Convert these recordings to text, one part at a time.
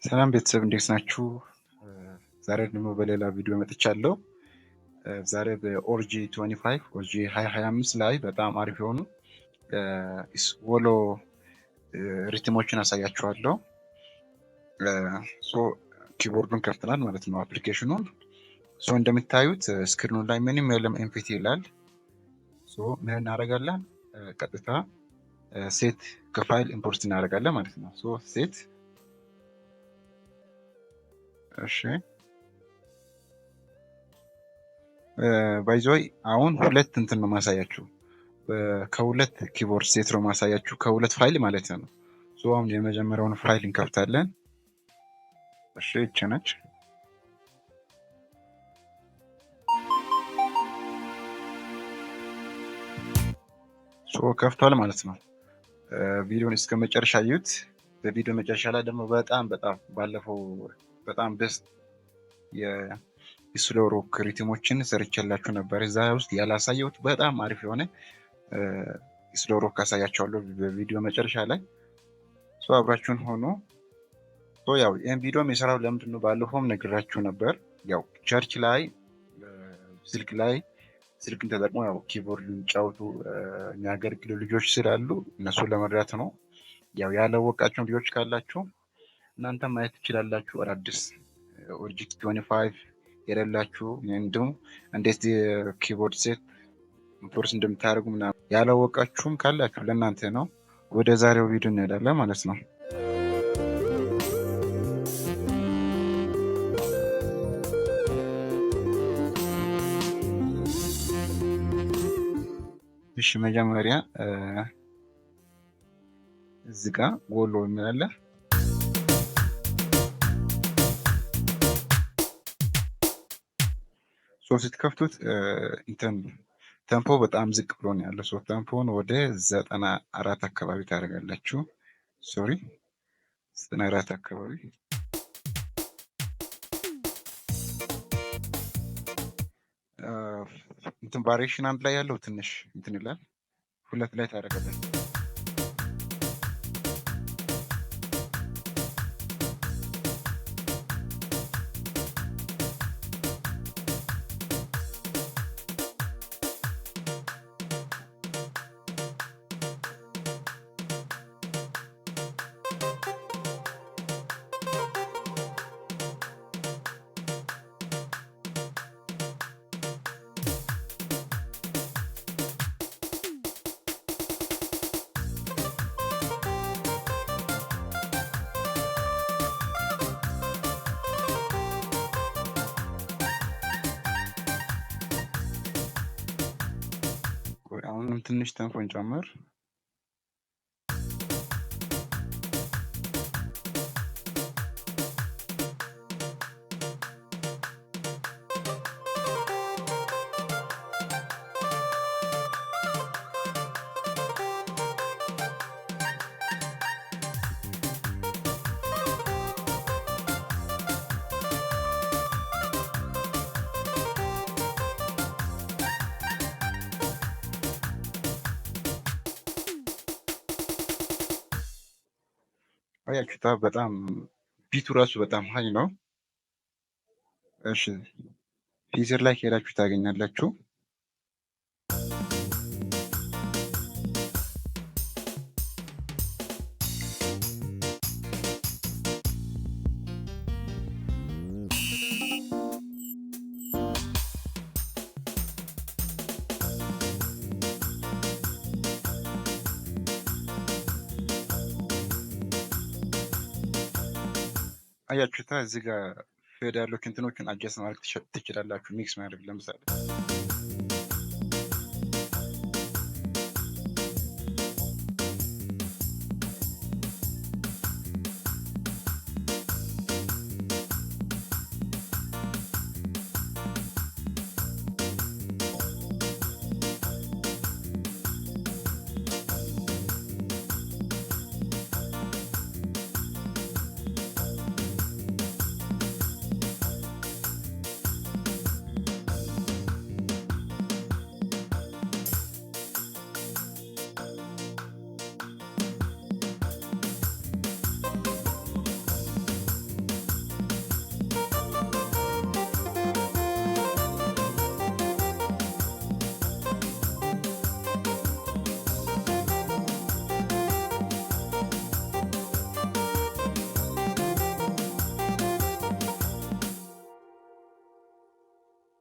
ሰላም ቤተሰብ እንዴት ናችሁ? ዛሬ ደግሞ በሌላ ቪዲዮ መጥቻለሁ። ዛሬ በኦርጂ 25 ኦርጂ 2025 ላይ በጣም አሪፍ የሆኑ ወሎ ሪትሞችን አሳያችኋለሁ። ኪቦርዱን ከፍተናል ማለት ነው አፕሊኬሽኑን። እንደምታዩት ስክሪኑ ላይ ምንም የለም ኤምፒቲ ይላል። ምን እናደርጋለን? ቀጥታ ሴት ከፋይል ኢምፖርት እናደርጋለን ማለት ነው። ሴት እሺ ባይዞይ አሁን ሁለት እንትን ነው ማሳያችሁ። ከሁለት ኪቦርድ ሴት ነው ማሳያችሁ ከሁለት ፋይል ማለት ነው። አሁን የመጀመሪያውን ፋይል እንከፍታለን። እሺ እቺ ነች። ከፍቷል ማለት ነው። ቪዲዮን እስከ መጨረሻ እዩት። በቪዲዮ መጨረሻ ላይ ደግሞ በጣም ባለፈው በጣም ቤስት የስሎ ሮክ ሪትሞችን ሰርቼላችሁ ነበር። እዛ ውስጥ ያላሳየሁት በጣም አሪፍ የሆነ ስሎ ሮክ አሳያችኋለሁ በቪዲዮ መጨረሻ ላይ። አብራችሁን ሆኖ ያው ይሄን ቪዲዮ የሰራው ለምንድን ነው? ባለፈውም ነግራችሁ ነበር። ያው ቸርች ላይ ስልክን ተጠቅሞ ያው ኪቦርድ ጫውቱ የሚያገለግሉ ልጆች ስላሉ እነሱን ለመርዳት ነው። ያው ያላወቃችሁ ልጆች ካላችሁ እናንተ ማየት ትችላላችሁ። አዳዲስ ኦርጂ 25 የሌላችሁ እንዲሁም እንዴት ኪቦርድ ሴት ኢምፖርት እንደምታደርጉ ምናምን ያላወቃችሁም ካላችሁ ለእናንተ ነው። ወደ ዛሬው ቪዲዮ እንሄዳለን ማለት ነው። እሺ መጀመሪያ እዚህ ጋር ወሎ የሚላለ ስትከፍቱት ተምፖ በጣም ዝቅ ብሎ ነው ያለው። ተምፖን ወደ 94 አካባቢ ታደርጋላችሁ። 94 አካባቢ ቫሪዬሽን አንድ ላይ ያለው ትንሽ ይላል። ሁለት ላይ ታደርጋላችሁ። አሁንም ትንሽ ተንፎን ጨምር። አያችሁታ በጣም ቢቱ ራሱ በጣም ሀይ ነው። እሺ ፊዘር ላይ ሄዳችሁ ታገኛላችሁ። አያችሁታ እዚህ ጋር ፌድ ያለው እንትኖችን አጀስት ማድረግ ትችላላችሁ። ሚክስ ማድረግ ለምሳሌ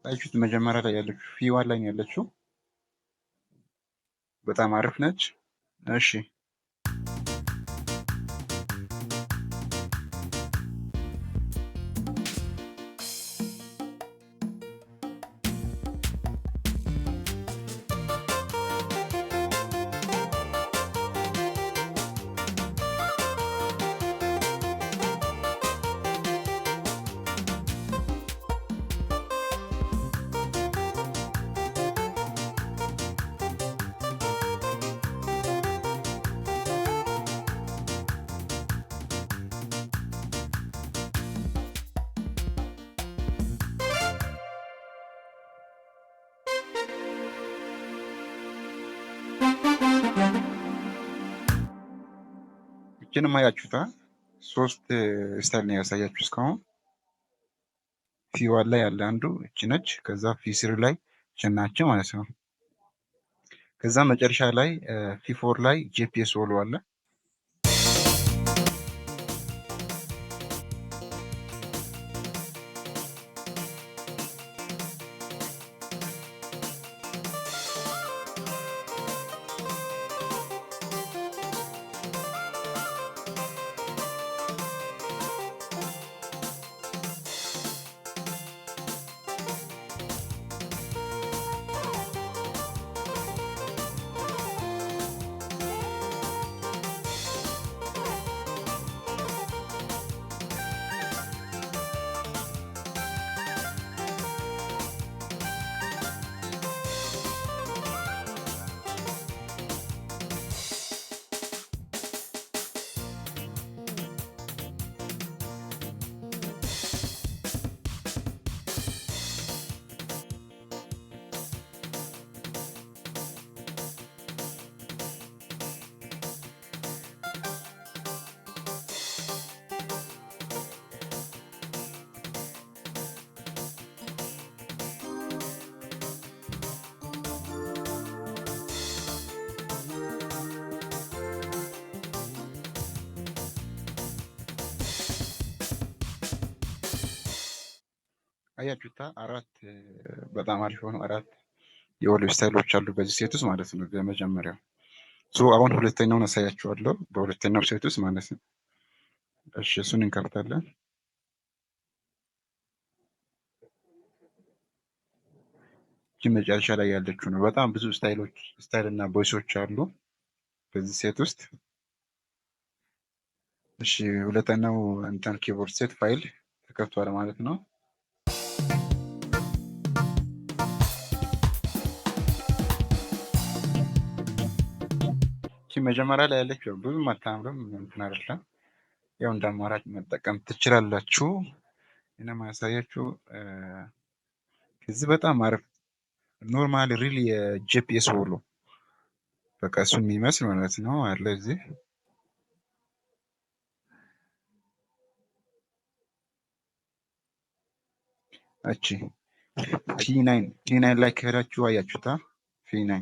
አያችሁት? መጀመሪያ ላይ ያለችው ፊዋን ላይ ነው ያለችው። በጣም አሪፍ ነች። እሺ ይችንም አያችሁታ? ሶስት ስታይል ነው ያሳያችሁ እስካሁን። ፊዋን ላይ ያለ አንዱ እቺ ነች። ከዛ ፊ3 ላይ ችናቸው ማለት ነው። ከዛ መጨረሻ ላይ ፊ4 ላይ ጂፒኤስ ሶሎ አለ። አያችሁታ? አራት በጣም አሪፍ የሆኑ አራት የወሎ ስታይሎች አሉ በዚህ ሴት ውስጥ ማለት ነው። በመጀመሪያው አሁን ሁለተኛውን አሳያችኋለሁ፣ በሁለተኛው ሴት ውስጥ ማለት ነው። እሺ እሱን እንከፍታለን። ይህ መጨረሻ ላይ ያለችው ነው። በጣም ብዙ ስታይል እና ቦይሶች አሉ በዚህ ሴት ውስጥ። እሺ ሁለተኛው እንትን ኪቦርድ ሴት ፋይል ተከፍቷል ማለት ነው። መጀመሪያ ላይ ያለችው ብዙም አታምርም፣ እንትን አይደለም። ያው እንደ አማራጭ መጠቀም ትችላላችሁ። እና ማሳያችሁ ከዚህ በጣም አሪፍ ኖርማል ሪል የጂፒኤስ ሶሎ በቃ እሱን የሚመስል ማለት ነው አለ እዚህ። እቺ ፒ9 ላይ ከሄዳችሁ አያችሁታ? ፒ9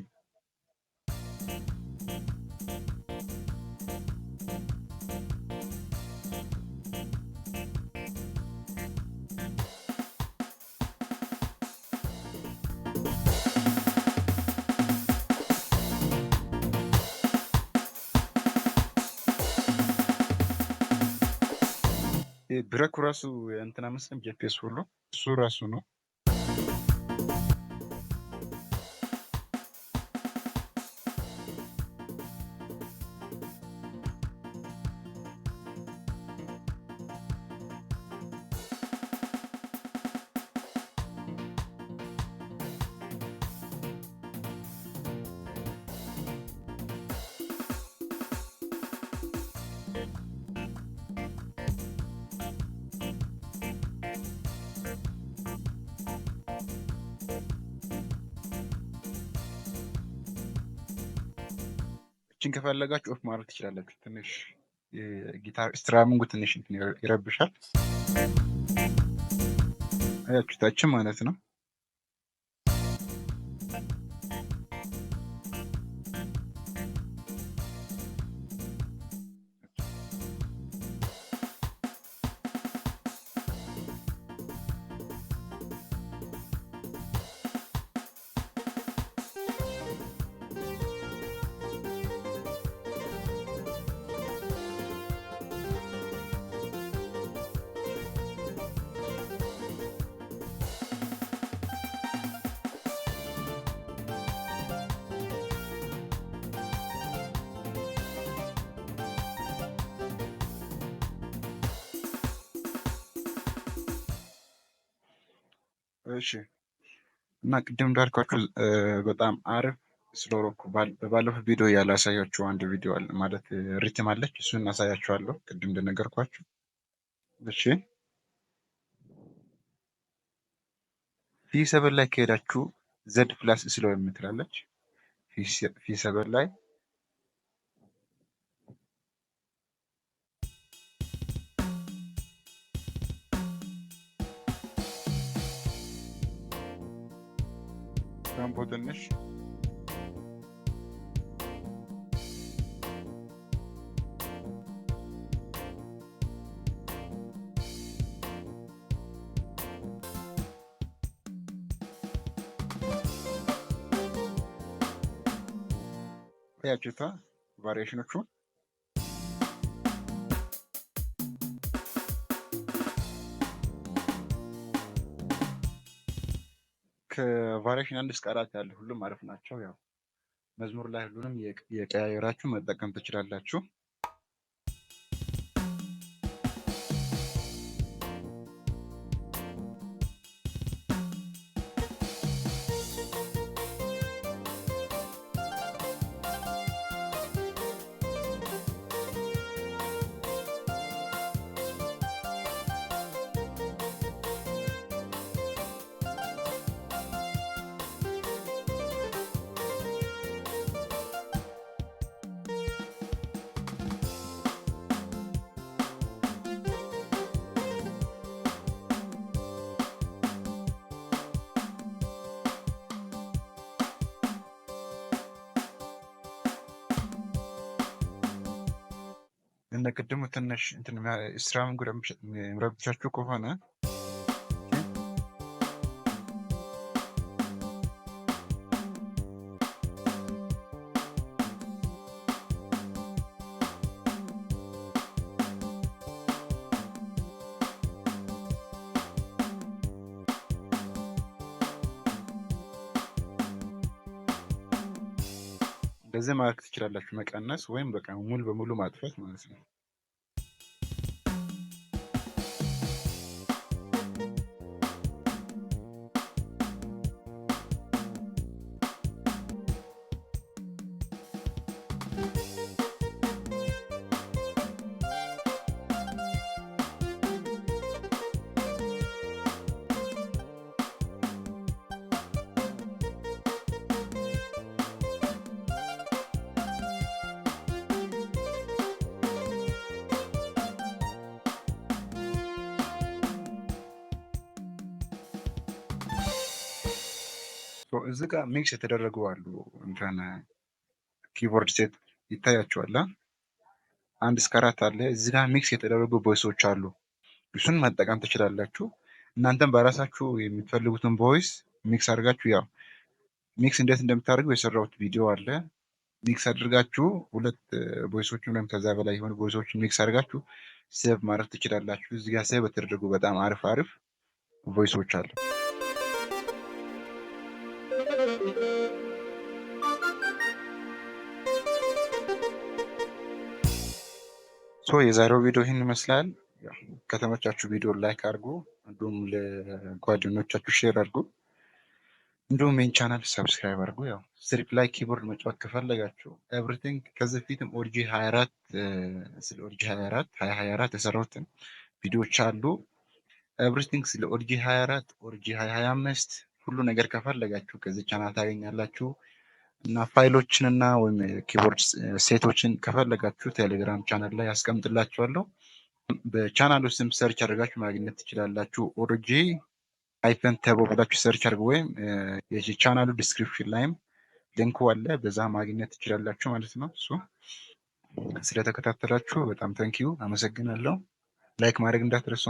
ብረኩ ራሱ እንትና መስለም ጂፒኤስ ሁሉ እሱ ራሱ ነው። እችን ከፈለጋችሁ ኦፍ ማድረግ ትችላላችሁ። ትንሽ ጊታር ስትራሚንጉ ትንሽ ይረብሻል። አያችሁታችን ማለት ነው። እሺ እና ቅድም እንዳልኳችሁ በጣም አሪፍ ስለሮኩ በባለፈው ቪዲዮ ያላሳያችሁ አንድ ቪዲዮ አለ ማለት ሪትም አለች። እሱን አሳያችኋለሁ ቅድም እንደነገርኳችሁ። እሺ ፊ7 ላይ ከሄዳችሁ ዘድ ፕላስ ስለው የምትላለች ፊ7 ላይ ታምፖ ትንሽ ያችሁታ ቫሪዬሽኖቹ ከቫሪዬሽን 1 እስከ 4 ያለ ሁሉም አሪፍ ናቸው። ያው መዝሙር ላይ ሁሉንም የቀያየራችሁ መጠቀም ትችላላችሁ። እንደ ቅድሙ ትንሽ እንትን ስትራም ጉዳይ የሚረብሻችሁ ከሆነ እንደዚህ ማድረግ ትችላላችሁ። መቀነስ ወይም በቃ ሙሉ በሙሉ ማጥፋት ማለት ነው። እዚህ ጋር ሚክስ የተደረጉ አሉ። እንትን ኪቦርድ ሴት ይታያቸዋል። 1 እስከ 4 አለ። እዚህ ጋር ሚክስ የተደረጉ ቮይሶች አሉ። እሱን መጠቀም ትችላላችሁ። እናንተም በራሳችሁ የምትፈልጉትን ቮይስ ሚክስ አድርጋችሁ ያው ሚክስ እንዴት እንደምታደርጉ የሰራሁት ቪዲዮ አለ። ሚክስ አድርጋችሁ 2 ቮይሶችን ወይም ከዛ በላይ የሆኑ ቮይሶችን ሚክስ አድርጋችሁ ሴቭ ማድረግ ትችላላችሁ። እዚህ ጋር ሴቭ የተደረጉ በጣም አሪፍ ቮይሶች አሉ። የዛሬው ቪዲዮ ይህን ይመስላል። ከተመቻችሁ ቪዲዮ ላይክ አድርጉ፣ እንዲሁም ለጓደኞቻችሁ ሼር አድርጉ፣ እንዲሁም ይህን ቻናል ሰብስክራይብ አድርጉ። ያው ስትሪፕ ላይ ኪቦርድ መጫወት ከፈለጋችሁ ኤቭሪቲንግ ከዚህ በፊትም ኦሪጂ 24 ስለ ኦሪጂ 2024 የሰራሁትን ቪዲዮዎች አሉ። ኤቭሪቲንግ ስለ ኦሪጂ 24 ኦሪጂ 2025 ሁሉ ነገር ከፈለጋችሁ ከዚህ ቻናል ታገኛላችሁ። እና ፋይሎችን እና ወይም ኪቦርድ ሴቶችን ከፈለጋችሁ ቴሌግራም ቻናል ላይ ያስቀምጥላችኋለሁ። በቻናሉ ስም ሰርች አድርጋችሁ ማግኘት ትችላላችሁ። ኦሪጂ አይፈን ተቦ ብላችሁ ሰርች አድርጉ፣ ወይም የቻናሉ ዲስክሪፕሽን ላይም ሊንኩ አለ፣ በዛ ማግኘት ትችላላችሁ ማለት ነው። እሱ ስለተከታተላችሁ በጣም ተንኪዩ አመሰግናለሁ። ላይክ ማድረግ እንዳትረሱ።